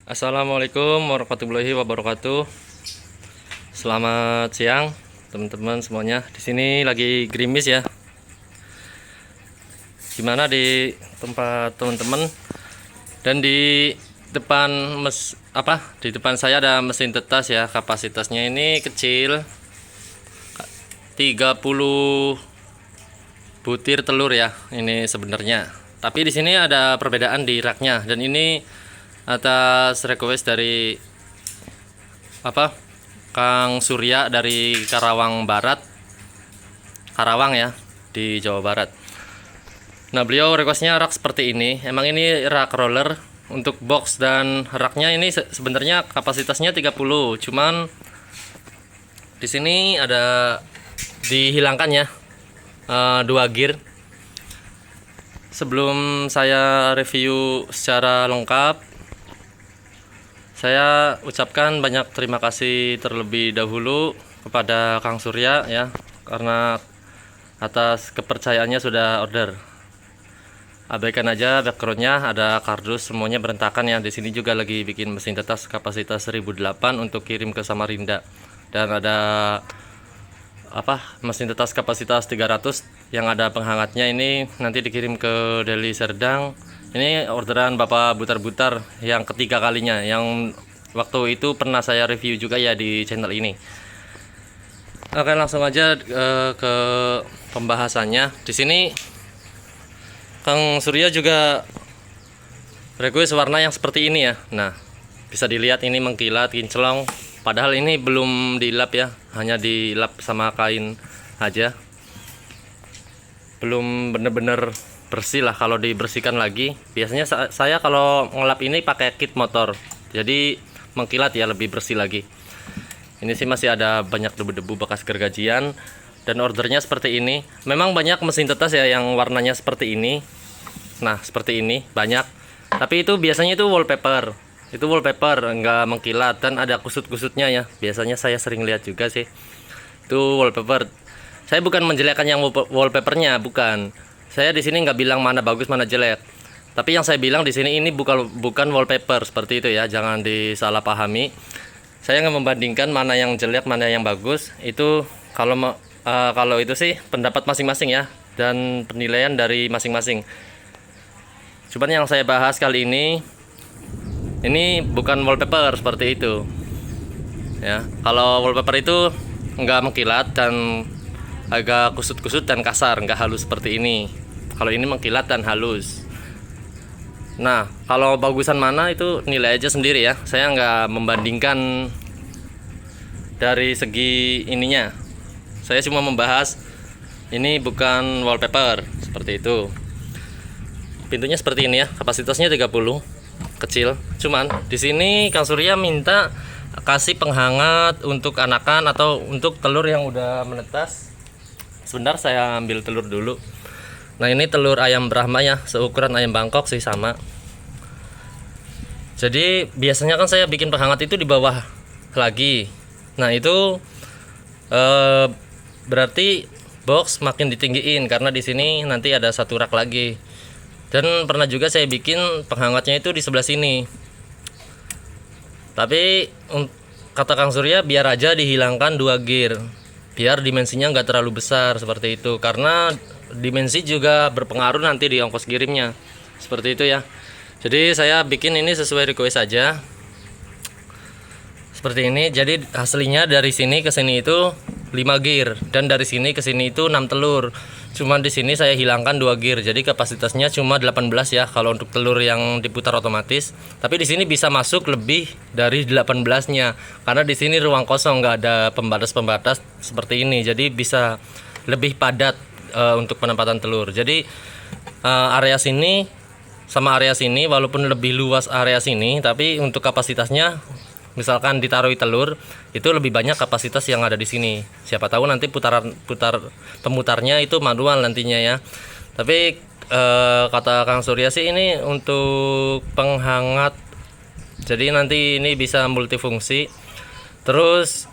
Assalamualaikum warahmatullahi wabarakatuh. Selamat siang teman-teman semuanya. Di sini lagi gerimis ya. Gimana di tempat teman-teman? Dan di depan di depan saya ada mesin tetas ya. Kapasitasnya ini kecil. 30 butir telur ya. Ini sebenarnya. Tapi di sini ada perbedaan di raknya, dan ini atas request dari Kang Surya dari Karawang Barat, Karawang ya, di Jawa Barat. Nah, beliau requestnya rak seperti ini. Emang ini rak roller untuk box, dan raknya ini sebenarnya kapasitasnya 30, cuman di sini ada dihilangkan ya 2 gear. Sebelum saya review secara lengkap, saya ucapkan banyak terima kasih terlebih dahulu kepada Kang Surya ya, karena atas kepercayaannya sudah order. Abaikan aja backgroundnya, ada kardus semuanya berantakan ya. Di sini juga lagi bikin mesin tetas kapasitas 1008 untuk kirim ke Samarinda, dan ada mesin tetas kapasitas 300 yang ada penghangatnya, ini nanti dikirim ke Deli Serdang. Ini orderan Bapak Butar-Butar yang ketiga kalinya, yang waktu itu pernah saya review juga ya di channel ini. Oke, langsung aja ke pembahasannya. Di sini Kang Surya juga request warna yang seperti ini ya. Nah, bisa dilihat ini mengkilat, kinclong. Padahal ini belum dilap ya, hanya dilap sama kain aja. Belum bener-bener bersih lah. Kalau dibersihkan lagi, biasanya saya kalau ngelap ini pakai kit motor, jadi mengkilat ya, lebih bersih lagi. Ini sih masih ada banyak debu-debu bekas gergajian, dan ordernya seperti ini. Memang banyak mesin tetas ya yang warnanya seperti ini. Nah, seperti ini banyak, tapi itu biasanya itu wallpaper, nggak mengkilat dan ada kusut-kusutnya ya. Biasanya saya sering lihat juga sih itu wallpaper. Saya bukan menjelekkan yang wallpapernya, bukan. Saya di sini nggak bilang mana bagus mana jelek, tapi yang saya bilang di sini ini bukan wallpaper seperti itu ya, jangan disalahpahami. Saya nggak membandingkan mana yang jelek mana yang bagus. Itu kalau itu sih pendapat masing-masing ya, dan penilaian dari masing-masing. Cuman yang saya bahas kali ini bukan wallpaper seperti itu ya. Kalau wallpaper itu nggak mengkilat dan agak kusut-kusut dan kasar, nggak halus seperti ini. Kalau ini mengkilat dan halus. Nah, kalau bagusan mana itu nilai aja sendiri ya. Saya nggak membandingkan dari segi ininya. Saya cuma membahas ini bukan wallpaper seperti itu. Pintunya seperti ini ya, kapasitasnya 30, kecil. Cuman di sini Kang Surya minta kasih penghangat untuk anakan atau untuk telur yang udah menetas. Sebentar, saya ambil telur dulu. Nah, ini telur ayam Brahma ya, seukuran ayam Bangkok sih sama. Jadi biasanya kan saya bikin penghangat itu di bawah lagi. Nah, itu berarti box makin ditinggiin karena di sini nanti ada satu rak lagi. Dan pernah juga saya bikin penghangatnya itu di sebelah sini. Tapi kata Kang Surya biar aja dihilangkan 2 gear, biar dimensinya nggak terlalu besar seperti itu, karena dimensi juga berpengaruh nanti di ongkos kirimnya seperti itu ya. Jadi saya bikin ini sesuai request saja seperti ini. Jadi hasilnya dari sini ke sini itu 5 gear, dan dari sini ke sini itu 6 telur. Cuman di sini saya hilangkan 2 gear, jadi kapasitasnya cuma 18 ya kalau untuk telur yang diputar otomatis. Tapi di sini bisa masuk lebih dari 18-nya karena di sini ruang kosong, nggak ada pembatas-pembatas seperti ini. Jadi bisa lebih padat untuk penempatan telur. Jadi area sini sama area sini walaupun lebih luas area sini, tapi untuk kapasitasnya misalkan ditaruh telur itu lebih banyak kapasitas yang ada di sini. Siapa tahu nanti pemutarnya itu manual nantinya ya. Tapi kata Kang Surya sih ini untuk penghangat, jadi nanti ini bisa multifungsi. Terus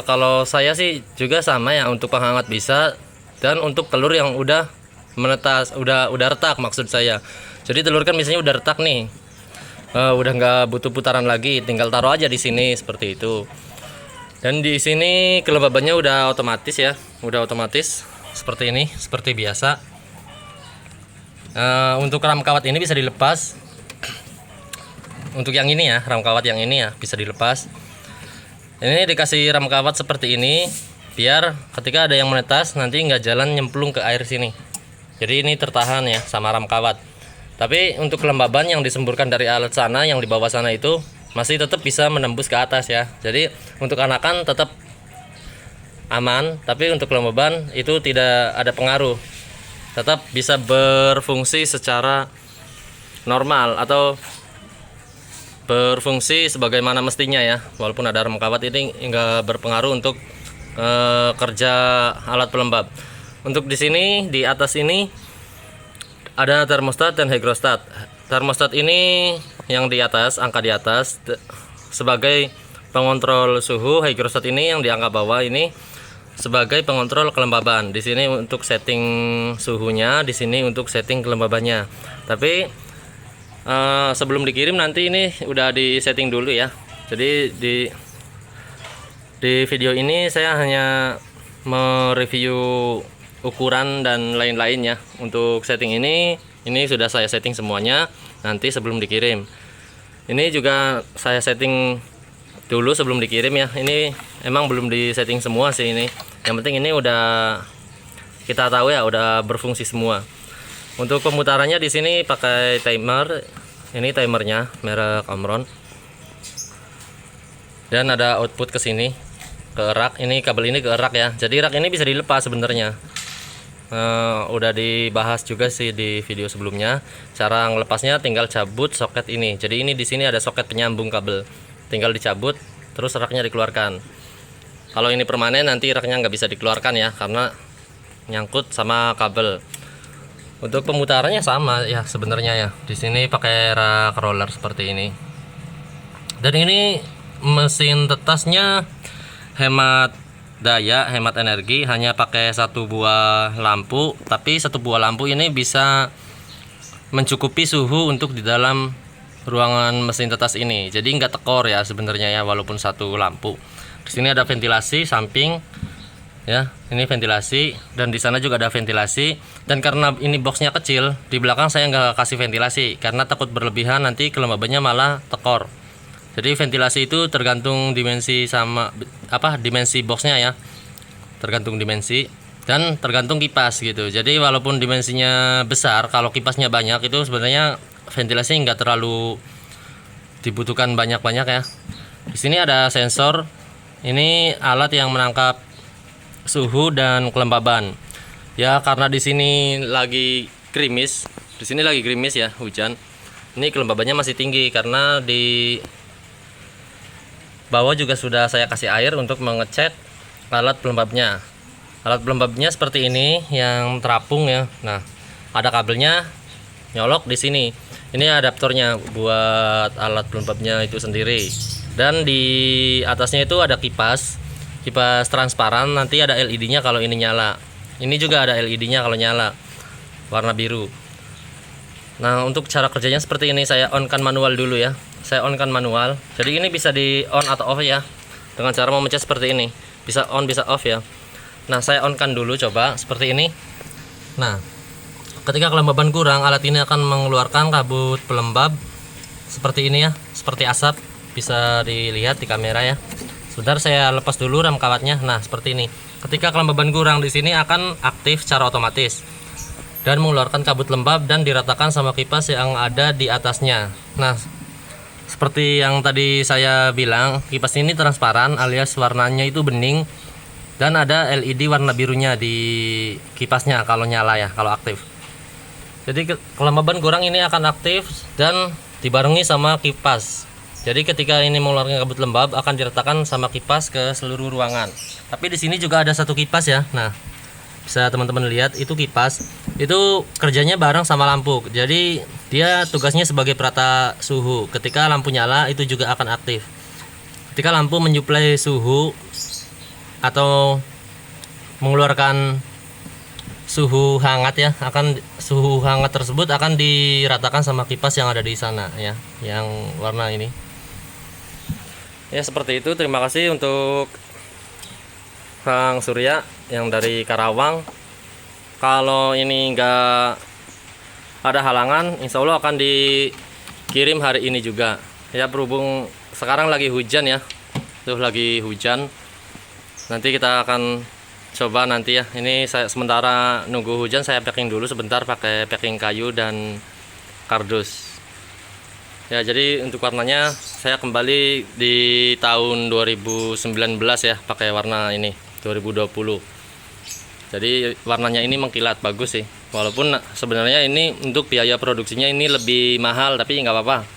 kalau saya sih juga sama ya, untuk penghangat bisa, dan untuk telur yang udah menetas, udah retak maksud saya. Jadi telur kan biasanya udah retak nih. udah nggak butuh putaran lagi, tinggal taruh aja di sini seperti itu. Dan di sini kelembabannya udah otomatis ya, udah otomatis seperti ini, seperti biasa. Untuk ram kawat ini bisa dilepas. Untuk yang ini ya, ram kawat yang ini ya bisa dilepas. Ini dikasih ram kawat seperti ini, biar ketika ada yang menetas nanti nggak jalan nyemplung ke air sini. Jadi ini tertahan ya sama ram kawat. Tapi untuk kelembaban yang disemburkan dari alat sana, yang di bawah sana itu masih tetap bisa menembus ke atas ya. Jadi untuk anakan tetap aman, tapi untuk kelembaban itu tidak ada pengaruh. Tetap bisa berfungsi secara normal atau berfungsi sebagaimana mestinya ya. Walaupun ada ram kawat, ini enggak berpengaruh untuk kerja alat pelembab. Untuk di sini di atas ini ada termostat dan hygrostat. Termostat ini yang di atas, angka di atas sebagai pengontrol suhu, hygrostat ini yang di angka bawah ini sebagai pengontrol kelembaban. Di sini untuk setting suhunya, di sini untuk setting kelembabannya. Tapi sebelum dikirim nanti ini udah di setting dulu ya. Jadi di video ini saya hanya mereview ukuran dan lain-lain ya. Untuk setting ini sudah saya setting semuanya nanti sebelum dikirim. Ini juga saya setting dulu sebelum dikirim ya. Ini emang belum di setting semua sih ini. Yang penting ini udah kita tahu ya, udah berfungsi semua. Untuk pemutarannya di sini pakai timer. Ini timernya merek Omron. Dan ada output ke sini, ke rak. Ini kabel ini ke rak ya. Jadi rak ini bisa dilepas sebenarnya. Udah dibahas juga sih di video sebelumnya. Cara ngelepasnya tinggal cabut soket ini. Jadi ini di sini ada soket penyambung kabel. Tinggal dicabut, terus raknya dikeluarkan. Kalau ini permanen nanti raknya nggak bisa dikeluarkan ya, karena nyangkut sama kabel. Untuk pemutarannya sama ya sebenarnya ya. Di sini pakai rak roller seperti ini. Dan ini mesin tetasnya hemat daya, hemat energi, hanya pakai satu buah lampu. Tapi satu buah lampu ini bisa mencukupi suhu untuk di dalam ruangan mesin tetas ini. Jadi nggak tekor ya sebenarnya ya, walaupun satu lampu. Di sini ada ventilasi samping ya, ini ventilasi, dan di sana juga ada ventilasi. Dan karena ini boxnya kecil, di belakang saya nggak kasih ventilasi karena takut berlebihan nanti kelembabannya malah tekor. Jadi ventilasi itu tergantung dimensi sama dimensi boxnya ya, tergantung dimensi dan tergantung kipas gitu. Jadi walaupun dimensinya besar, kalau kipasnya banyak itu sebenarnya ventilasi nggak terlalu dibutuhkan banyak-banyak ya. Di sini ada sensor. Ini alat yang menangkap suhu dan kelembaban. Ya karena di sini lagi gerimis, ya, hujan. Ini kelembabannya masih tinggi karena di bawah juga sudah saya kasih air untuk mengecek alat pelembabnya. Alat pelembabnya seperti ini yang terapung ya. Nah, ada kabelnya nyolok di sini. Ini adaptornya buat alat pelembabnya itu sendiri. Dan di atasnya itu ada kipas transparan, nanti ada LED-nya kalau ini nyala. Ini juga ada LED-nya kalau nyala, warna biru. Nah, untuk cara kerjanya seperti ini, saya on-kan manual dulu ya. Saya on-kan manual. Jadi ini bisa di on atau off ya. Dengan cara memencet seperti ini. Bisa on, bisa off ya. Nah, saya on-kan dulu coba seperti ini. Nah, ketika kelembaban kurang, alat ini akan mengeluarkan kabut pelembab seperti ini ya, seperti asap. Bisa dilihat di kamera ya. Sebentar saya lepas dulu ram kawatnya. Nah, seperti ini. Ketika kelembaban kurang di sini akan aktif secara otomatis dan mengeluarkan kabut lembab dan diratakan sama kipas yang ada di atasnya. Nah, seperti yang tadi saya bilang, kipas ini transparan alias warnanya itu bening dan ada LED warna birunya di kipasnya kalau nyala ya, kalau aktif. Jadi kelembaban kurang ini akan aktif dan dibarengi sama kipas. Jadi ketika ini mengeluarkan kabut lembab akan diratakan sama kipas ke seluruh ruangan. Tapi di sini juga ada satu kipas ya. Nah, bisa teman-teman lihat itu kipas. Itu kerjanya bareng sama lampu. Jadi dia tugasnya sebagai perata suhu. Ketika lampu nyala itu juga akan aktif. Ketika lampu menyuplai suhu atau mengeluarkan suhu hangat ya, akan suhu hangat tersebut akan diratakan sama kipas yang ada di sana ya, yang warna ini. Ya seperti itu. Terima kasih untuk Kang Surya yang dari Karawang. Kalau ini enggak ada halangan, insya Allah akan dikirim hari ini juga ya. Berhubung sekarang lagi hujan ya, tuh lagi hujan. Nanti kita akan coba nanti ya. Ini saya sementara nunggu hujan, saya packing dulu sebentar pakai packing kayu dan kardus ya. Jadi untuk warnanya saya kembali di tahun 2019 ya, pakai warna ini 2020. Jadi warnanya ini mengkilat bagus sih, walaupun sebenarnya ini untuk biaya produksinya ini lebih mahal, tapi nggak apa-apa,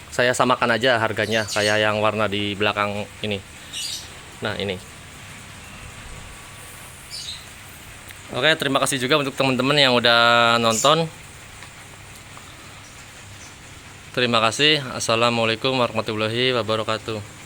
saya samakan aja harganya kayak yang warna di belakang ini. Nah ini. Oke, terima kasih juga untuk teman-teman yang udah nonton. Terima kasih. Assalamualaikum warahmatullahi wabarakatuh.